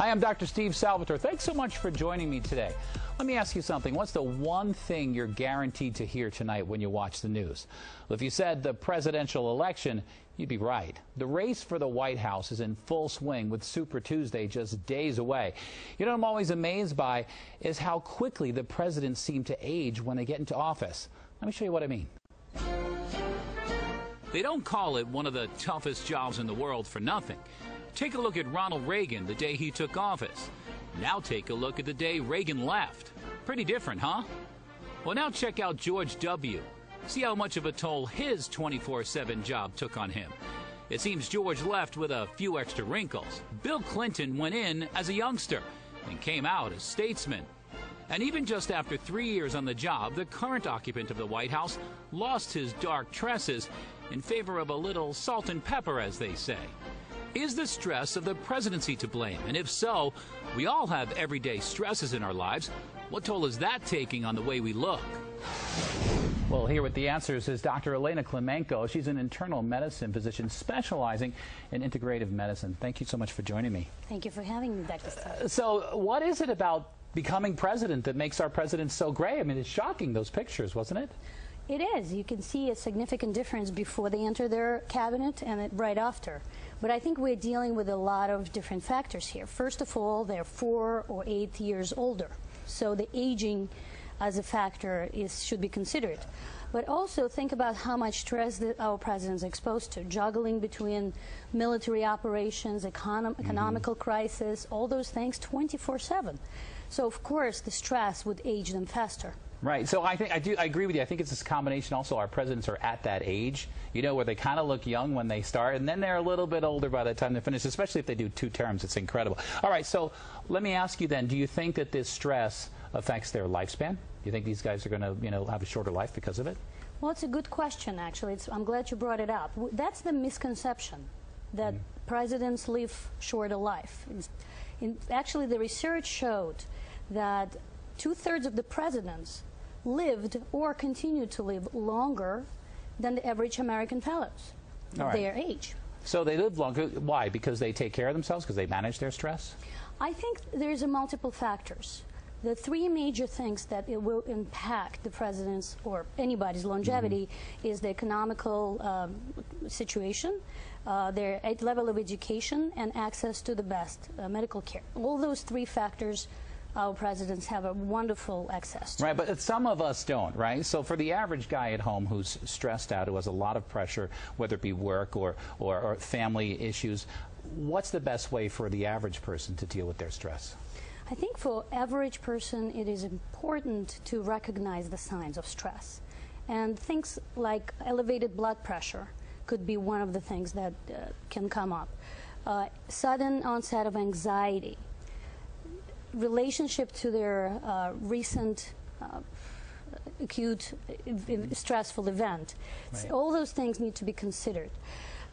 Hi, I'm Dr. Steve Salvatore. Thanks so much for joining me today. Let me ask you something. What's the one thing you're guaranteed to hear tonight when you watch the news? Well, if you said the presidential election, you'd be right. The race for the White House is in full swing with Super Tuesday just days away. You know what I'm always amazed by is how quickly the presidents seem to age when they get into office. Let me show you what I mean. They don't call it one of the toughest jobs in the world for nothing. Take a look at Ronald Reagan the day he took office. Now take a look at the day Reagan left. Pretty different, huh? Well, now check out George W. See how much of a toll his 24/7 job took on him. It seems George left with a few extra wrinkles. Bill Clinton went in as a youngster and came out as statesman. And even just after 3 years on the job, the current occupant of the White House lost his dark tresses in favor of a little salt and pepper, as they say. Is the stress of the presidency to blame? And if so, we all have everyday stresses in our lives. What toll is that taking on the way we look? Well, here with the answers is Dr. Elena Klimenko. She's an internal medicine physician specializing in integrative medicine. Thank you so much for joining me. Thank you for having me, Dr. Steve. So what is it about becoming president that makes our president so great? I mean, it's shocking, those pictures, wasn't it? It is. You can see a significant difference before they enter their cabinet and right after. But I think we're dealing with a lot of different factors here. First of all, they're 4 or 8 years older. So the aging as a factor should be considered. But also think about how much stress that our president's exposed to, juggling between military operations, economical crisis, all those things 24/7. So of course the stress would age them faster. Right. So I agree with you. I think it's this combination also. Our presidents are at that age, you know, where they kind of look young when they start, and then they're a little bit older by the time they finish, especially if they do 2 terms. It's incredible. All right. So let me ask you then, do you think that this stress affects their lifespan? Do you think these guys are going to, you know, have a shorter life because of it? Well, it's a good question, actually. I'm glad you brought it up. That's the misconception, that presidents live shorter life. Actually, the research showed that 2/3 of the presidents lived or continued to live longer than the average American fellows of their age. So they live longer. Why? Because they take care of themselves? Because they manage their stress? I think there's multiple factors. The 3 major things that it will impact the president's or anybody's longevity is the economical situation, their level of education, and access to the best medical care. All those 3 factors our presidents have a wonderful access to. Right, but some of us don't, right? So for the average guy at home who's stressed out, who has a lot of pressure, whether it be work or family issues, what's the best way for the average person to deal with their stress? I think for average person it is important to recognize the signs of stress. And things like elevated blood pressure could be one of the things that can come up. Sudden onset of anxiety, relationship to their recent acute stressful event. Right. So all those things need to be considered.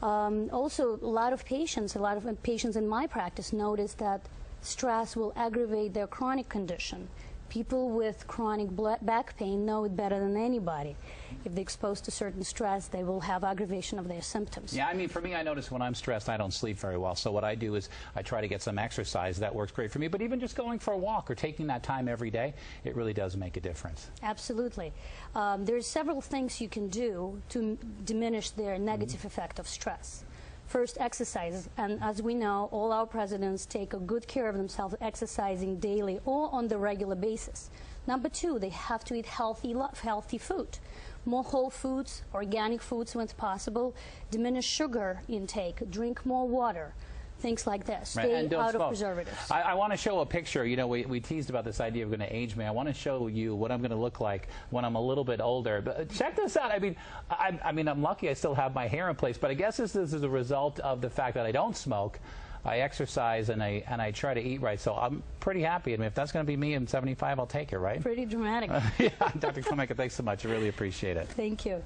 Also, a lot of patients in my practice notice that stress will aggravate their chronic condition. People with chronic back pain know it better than anybody. If they're exposed to certain stress, they will have aggravation of their symptoms. Yeah, I mean, for me, I notice when I'm stressed, I don't sleep very well. So what I do is I try to get some exercise. That works great for me. But even just going for a walk or taking that time every day, it really does make a difference. Absolutely. There's several things you can do to diminish their negative effect of stress. First, exercise, and as we know, all our presidents take a good care of themselves, exercising daily or on the regular basis. Number 2, they have to eat healthy food. More whole foods, organic foods when it's possible, diminish sugar intake, drink more water, things like this. Stay out of preservatives. I want to show a picture. You know, we teased about this idea of going to age me. I want to show you what I'm going to look like when I'm a little bit older. But check this out. I mean, I'm lucky I still have my hair in place, but I guess this is a result of the fact that I don't smoke. I exercise and I try to eat right, so I'm pretty happy. I mean, if that's going to be me in 75, I'll take it, right? Pretty dramatic. Yeah, Dr. Klimenko, thanks so much. I really appreciate it. Thank you.